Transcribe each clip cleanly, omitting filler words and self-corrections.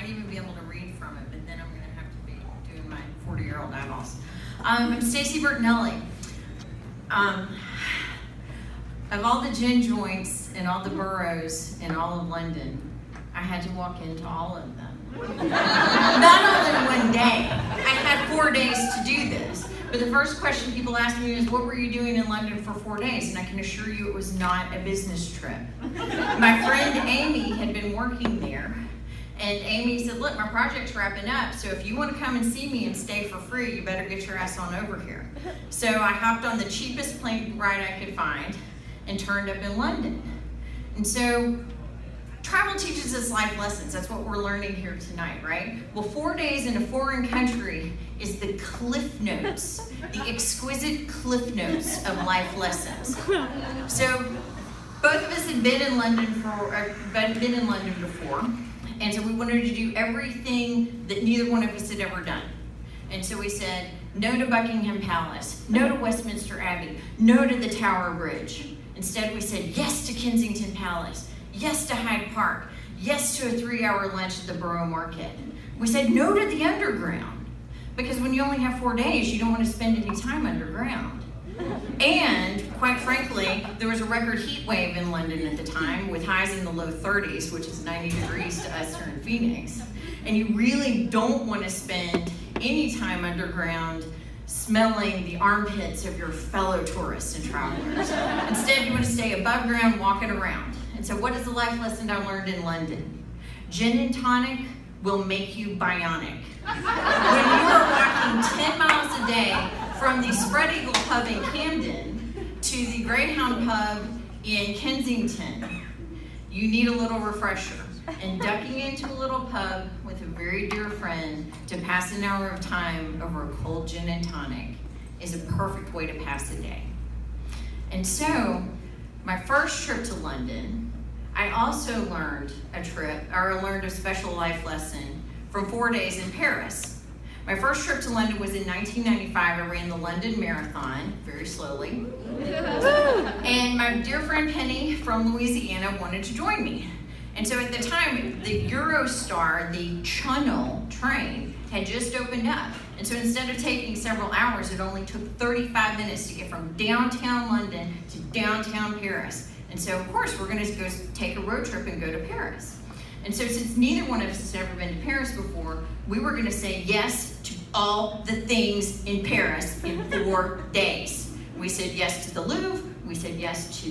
might even be able to read from it, but then I'm going to have to be doing my 40-year-old eyeballs. I'm Stacy Bertinelli. Of all the gin joints and all the boroughs in all of London, I had to walk into all of them. Not all in one day. I had 4 days to do this. But the first question people ask me is, what were you doing in London for 4 days? And I can assure you it was not a business trip. My friend Amy had been working there, and Amy said, look, my project's wrapping up, so if you want to come and see me and stay for free, you better get your ass on over here. So I hopped on the cheapest plane ride I could find and turned up in London. And so travel teaches us life lessons. That's what we're learning here tonight, right? Well, 4 days in a foreign country is the cliff notes, the exquisite cliff notes of life lessons. So both of us had been in London before, and so we wanted to do everything that neither one of us had ever done. And so we said, no to Buckingham Palace, no to Westminster Abbey, no to the Tower Bridge. Instead, we said yes to Kensington Palace, yes to Hyde Park, yes to a 3-hour lunch at the Borough Market. We said no to the Underground, because when you only have 4 days, you don't want to spend any time underground. And, quite frankly, there was a record heat wave in London at the time, with highs in the low 30s, which is 90 degrees to us here in Phoenix. And you really don't want to spend any time underground smelling the armpits of your fellow tourists and travelers. Instead, you want to stay above ground, walking around. And so what is the life lesson I learned in London? Gin and tonic will make you bionic. When you are walking 10 miles a day from the Spread Eagle pub in Camden to the Greyhound pub in Kensington, you need a little refresher. And ducking into a little pub with a very dear friend to pass an hour of time over a cold gin and tonic is a perfect way to pass a day. And so, my first trip to London, I also learned a special life lesson from 4 days in Paris. My first trip to London was in 1995. I ran the London Marathon, very slowly. And my dear friend Penny from Louisiana wanted to join me. And so at the time, the Eurostar, the Channel train, had just opened up. And so instead of taking several hours, it only took 35 minutes to get from downtown London to downtown Paris. And so, of course, we're going to go take a road trip and go to Paris. And so since neither one of us has ever been to Paris before, we were going to say yes to all the things in Paris in 4 days. We said yes to the Louvre, we said yes to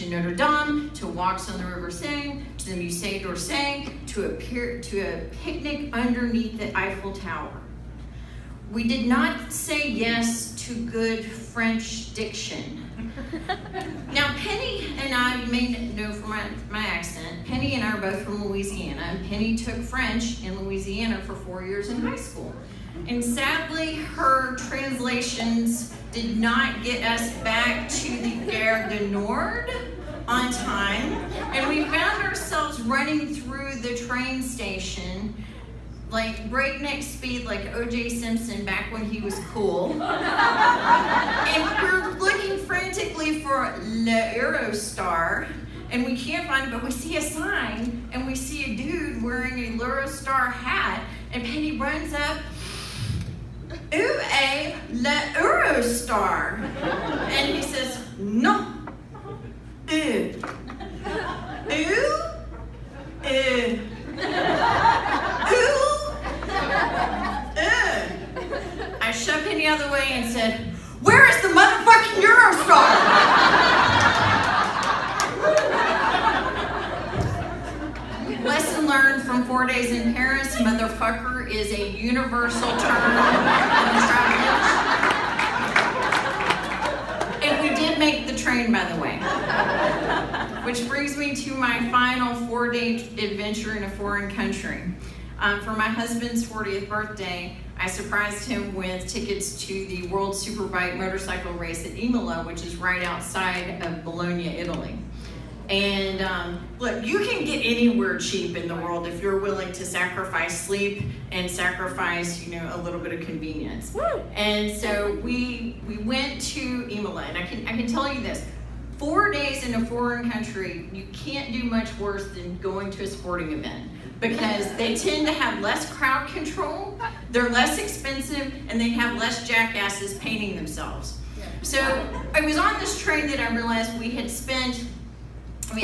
Notre Dame, to walks on the River Seine, to the Musée d'Orsay, to a picnic underneath the Eiffel Tower. We did not say yes to good French diction. Now, Penny and I, you may know from my accent, Penny and I are both from Louisiana, and Penny took French in Louisiana for 4 years in high school. And sadly, her translations did not get us back to the Gare du Nord on time, and we found ourselves running through the train station like breakneck speed, like O.J. Simpson back when he was cool. And we're looking frantically for Le Eurostar, and we can't find it, but we see a sign, and we see a dude wearing a Eurostar hat, and Penny runs up, "Où est le Eurostar?" And he says, "No. Où? I shoved Penny out of the way and said, "Where is the motherfucking Eurostar?" Lesson learned from 4 days in Paris, motherfucker is a universal term in the travel industry. And we did make the train, by the way. Which brings me to my final 4-day adventure in a foreign country. For my husband's 40th birthday, I surprised him with tickets to the World Superbike motorcycle race at Imola, which is right outside of Bologna, Italy. And look, you can get anywhere cheap in the world if you're willing to sacrifice sleep and sacrifice, a little bit of convenience. Woo! And so we went to Imola, and I can tell you this. 4 days in a foreign country, you can't do much worse than going to a sporting event, because they tend to have less crowd control, they're less expensive, and they have less jackasses painting themselves. So I was on this train that I realized we had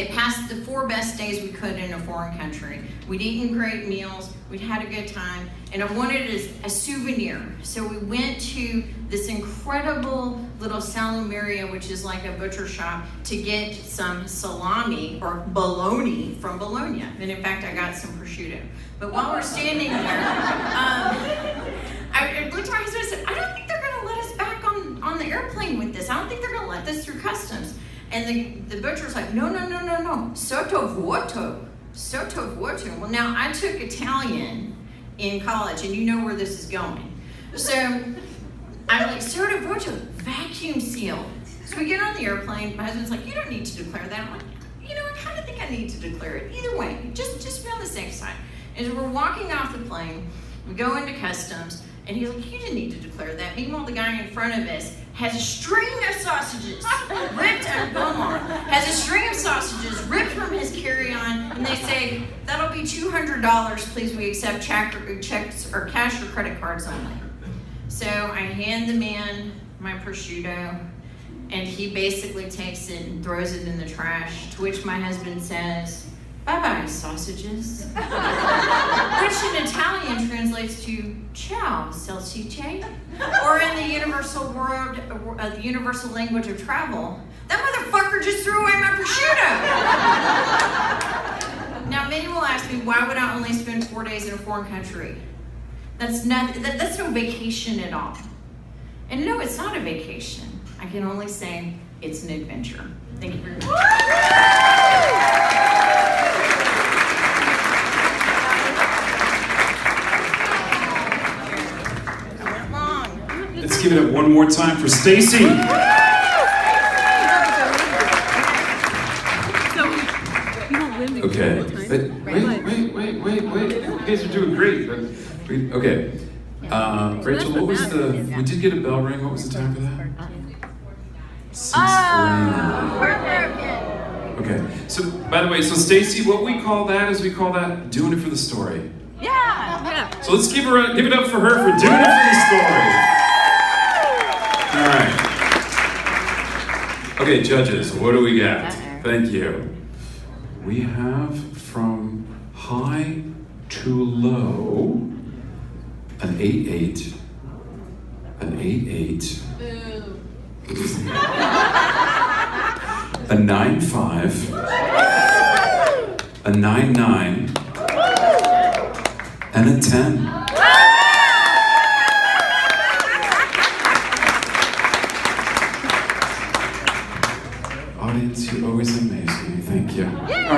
passed the 4 best days we could in a foreign country. We'd eaten great meals, we'd had a good time, and I wanted a souvenir. So we went to this incredible little Salumeria, which is like a butcher shop, to get some salami or bologna from Bologna. And in fact, I got some prosciutto. But while we're standing there, I looked at my husband and said, I don't think they're gonna let us back on the airplane with this. I don't think they're gonna let this through customs. And the butcher's like, no, sotto vuoto. Well, now I took Italian in college, and you know where this is going. So I'm like, sotto vuoto, vacuum sealed. So we get on the airplane. My husband's like, you don't need to declare that. I'm like, I kind of think I need to declare it. Either way, just be on the safe side. And as we're walking off the plane, we go into customs, and he's like, you didn't need to declare that. Meanwhile, the guy in front of us has a string of sausages ripped out Beaumont, has a string of sausages ripped from his carry-on, and they say, that'll be $200, please, we accept checks or cash or credit cards only. So I hand the man my prosciutto, and he basically takes it and throws it in the trash, to which my husband says, bye-bye, sausages. Which in Italian translates to ciao, salsicce. Or in the universal the universal language of travel, that motherfucker just threw away my prosciutto. Now, many will ask me, why would I only spend 4 days in a foreign country? That's no vacation at all. And no, it's not a vacation. I can only say it's an adventure. Thank you very much. Let's give it up one more time for Stacy. So, you don't live in Okay. Wait. You guys are doing great. Okay. Rachel, what was we did get a bell ring. What was the time for that? 6:40. Okay. So, by the way, Stacy, what we call that is we call that doing it for the story. Yeah. So let's give it up for her for doing it for the story. All right. Okay, judges, what do we got? Thank you. We have from high to low an 8-8, an 8-8, a 9-5, a 9-9, and a 10. Audience, you always amaze me. Thank you. All right.